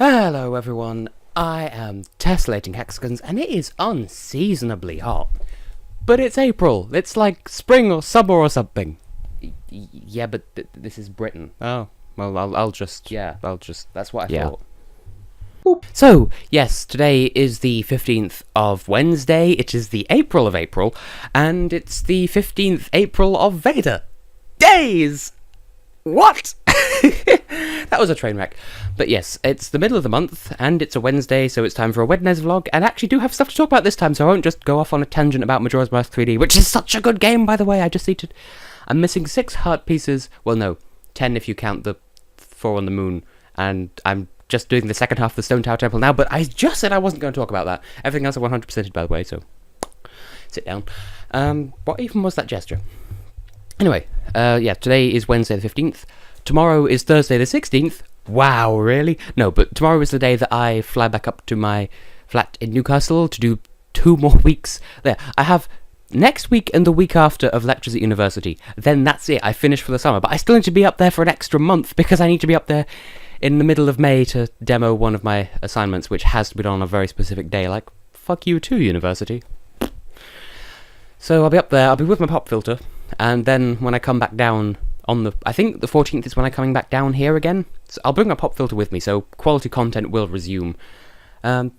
Hello everyone, I am Tessellating Hexagons and it is unseasonably hot. But it's April, it's like spring or summer or something. Yeah, but this is Britain. Oh, well I'll just, that's what I thought. Boop. So, yes, today is the 15th of Wednesday, it is the April of April, and it's the 15th April of VEDA. Days! What? That was a train wreck. But yes, it's the middle of the month, and it's a Wednesday, so it's time for a Wednesvlog, and I actually do have stuff to talk about this time, so I won't just go off on a tangent about Majora's Mask 3D, which is such a good game, by the way. I'm missing 6 heart pieces, well no, 10 if you count the 4 on the moon, and I'm just doing the second half of the Stone Tower Temple now, but I just said I wasn't going to talk about that. Everything else I 100%ed, by the way, so sit down. What even was that gesture? Anyway, today is Wednesday the 15th. Tomorrow is Thursday the 16th. Wow, really? No, but tomorrow is the day that I fly back up to my flat in Newcastle to do 2 more weeks there. I have next week and the week after of lectures at university. Then that's it. I finish for the summer. But I still need to be up there for an extra month because I need to be up there in the middle of May to demo one of my assignments, which has to be done on a very specific day. Like, fuck you too, university. So I'll be up there. I'll be with my pop filter. And then when I come back down I think the 14th is when I'm coming back down here again. So I'll bring my pop filter with me, so quality content will resume. But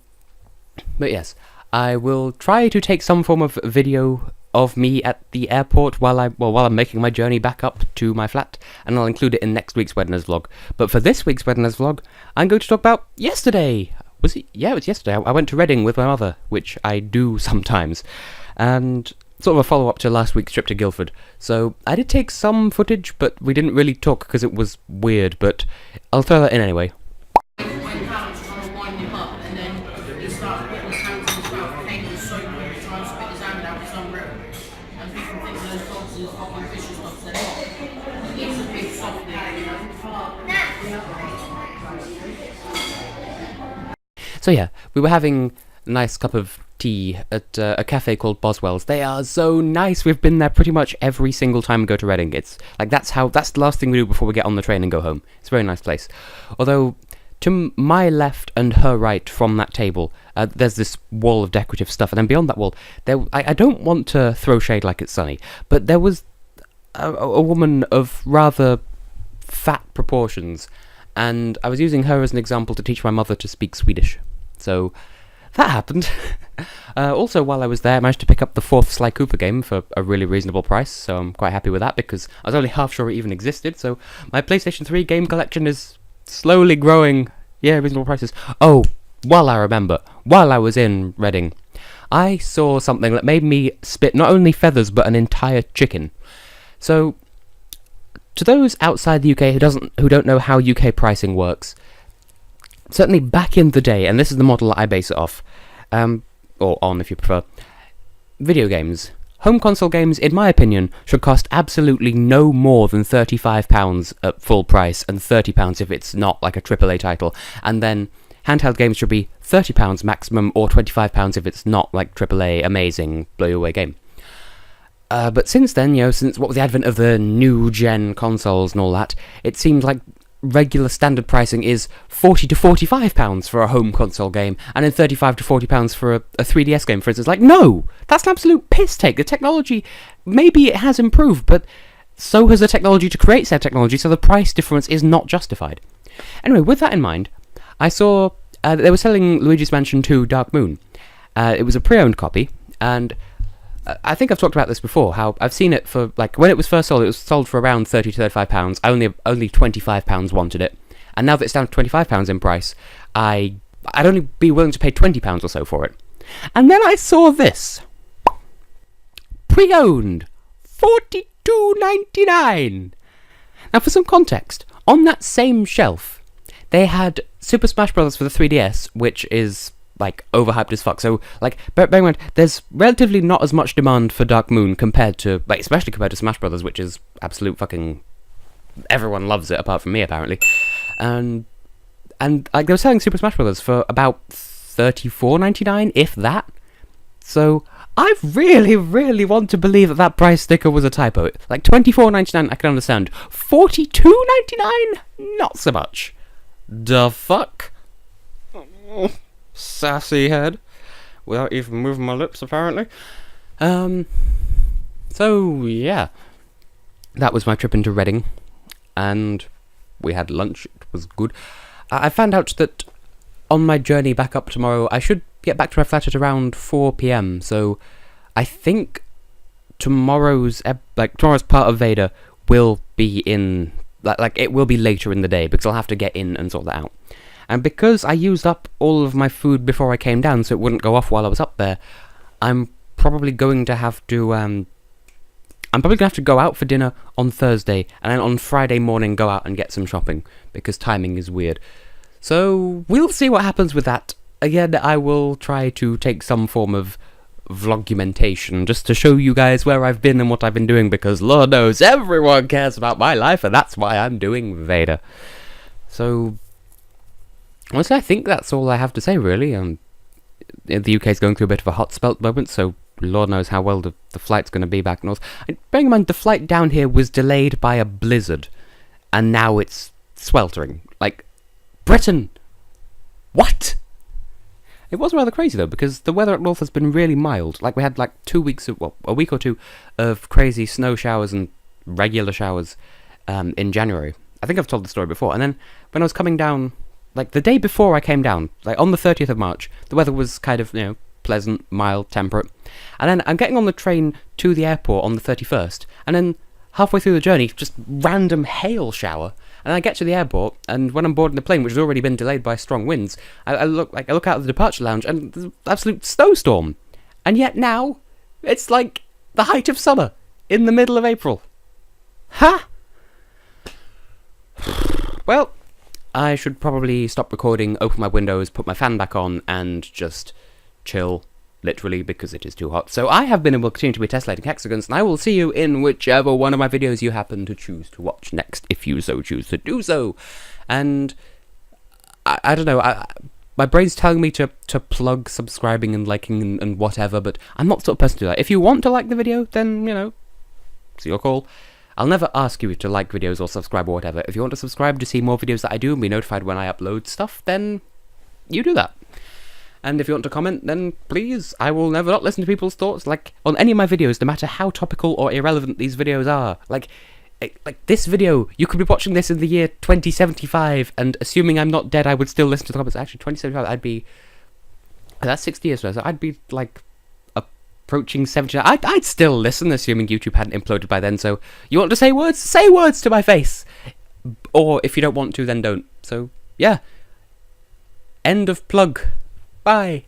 yes, I will try to take some form of video of me at the airport while I'm making my journey back up to my flat, and I'll include it in next week's Wednesvlog. But for this week's Wednesvlog, I'm going to talk about yesterday. Was it? Yeah, it was yesterday. I went to Reading with my mother, which I do sometimes, and sort of a follow-up to last week's trip to Guildford. So I did take some footage, but we didn't really talk because it was weird, but I'll throw that in anyway. So yeah, we were having a nice cup of tea at a cafe called Boswell's. They are so nice. We've been there pretty much every single time we go to Reading. It's like that's the last thing we do before we get on the train and go home. It's a very nice place. Although to my left and her right from that table, there's this wall of decorative stuff, and then beyond that wall, I don't want to throw shade like it's sunny, but there was a woman of rather fat proportions, and I was using her as an example to teach my mother to speak Swedish. So that happened. Also, while I was there, I managed to pick up the 4th Sly Cooper game for a really reasonable price, so I'm quite happy with that, because I was only half sure it even existed, so my PlayStation 3 game collection is slowly growing. Yeah, reasonable prices. Oh, while I was in Reading, I saw something that made me spit not only feathers, but an entire chicken. So, to those outside the UK who don't know how UK pricing works, certainly back in the day, and this is the model that I base it off, or on if you prefer, video games. Home console games, in my opinion, should cost absolutely no more than £35 at full price, and £30 if it's not like a AAA title. And then handheld games should be £30 maximum, or £25 if it's not like AAA, amazing, blow you away game. But since then, since what with the advent of the new-gen consoles and all that, it seems like regular standard pricing is £40 to £45 for a home console game, and then £35 to £40 for a 3DS game, for instance. Like, no! That's an absolute piss take. The technology, maybe it has improved, but so has the technology to create said technology, so the price difference is not justified. Anyway, with that in mind, I saw they were selling Luigi's Mansion 2 Dark Moon. It was a pre-owned copy, and I think I've talked about this before, how I've seen it for, like, when it was first sold, it was sold for around £30 to £35. Only £25 wanted it. And now that it's down to £25 in price, I'd only be willing to pay £20 or so for it. And then I saw this. Pre-owned. $42.99. Now, for some context, on that same shelf, they had Super Smash Bros. For the 3DS, which is like overhyped as fuck. So like bear in mind, there's relatively not as much demand for Dark Moon compared to, like, especially compared to Smash Brothers, which is absolute fucking, everyone loves it apart from me apparently. And like they were selling Super Smash Brothers for about $34.99, if that. So I really, really want to believe that price sticker was a typo. Like $24.99 I can understand. $42.99? Not so much. The fuck? Sassy head. Without even moving my lips, apparently. So, yeah. That was my trip into Reading. And we had lunch. It was good. I found out that on my journey back up tomorrow, I should get back to my flat at around 4 p.m. So, I think tomorrow's part of VEDA will be in... Like, it will be later in the day, because I'll have to get in and sort that out. And because I used up all of my food before I came down, so it wouldn't go off while I was up there, I'm probably going to have to, go out for dinner on Thursday, and then on Friday morning go out and get some shopping, because timing is weird. So, we'll see what happens with that. Again, I will try to take some form of vlogumentation, just to show you guys where I've been and what I've been doing, because Lord knows everyone cares about my life, and that's why I'm doing VEDA. So... honestly, I think that's all I have to say, really. The UK is going through a bit of a hot spell at the moment, so Lord knows how well the flight's going to be back north. And bearing in mind, the flight down here was delayed by a blizzard, and now it's sweltering. Like, Britain! What? It was rather crazy, though, because the weather up north has been really mild. Like, we had, 2 weeks of, well, a week or two of crazy snow showers and regular showers in January. I think I've told the story before. And then, when I was coming down... like, the day before I came down, like, on the 30th of March, the weather was kind of, pleasant, mild, temperate. And then I'm getting on the train to the airport on the 31st, and then halfway through the journey, just random hail shower. And I get to the airport, and when I'm boarding the plane, which has already been delayed by strong winds, I look out of the departure lounge, and there's an absolute snowstorm. And yet now, it's like the height of summer, in the middle of April. Ha! Well... I should probably stop recording, open my windows, put my fan back on, and just chill, literally, because it is too hot. So I have been and will continue to be Tessellating Hexagons, and I will see you in whichever one of my videos you happen to choose to watch next, if you so choose to do so. And, I don't know, my brain's telling me to plug subscribing and liking and whatever, but I'm not the sort of person to do that. If you want to like the video, then, it's your call. I'll never ask you to like videos or subscribe or whatever. If you want to subscribe to see more videos that I do and be notified when I upload stuff, then you do that. And if you want to comment, then please, I will never not listen to people's thoughts, like, on any of my videos, no matter how topical or irrelevant these videos are. Like this video, you could be watching this in the year 2075, and assuming I'm not dead, I would still listen to the comments. Actually, 2075, that's 60 years ago, so I'd be, like... approaching 70. I'd still listen, assuming YouTube hadn't imploded by then. So, you want to say words? Say words to my face! Or, if you don't want to, then don't. So, yeah. End of plug. Bye.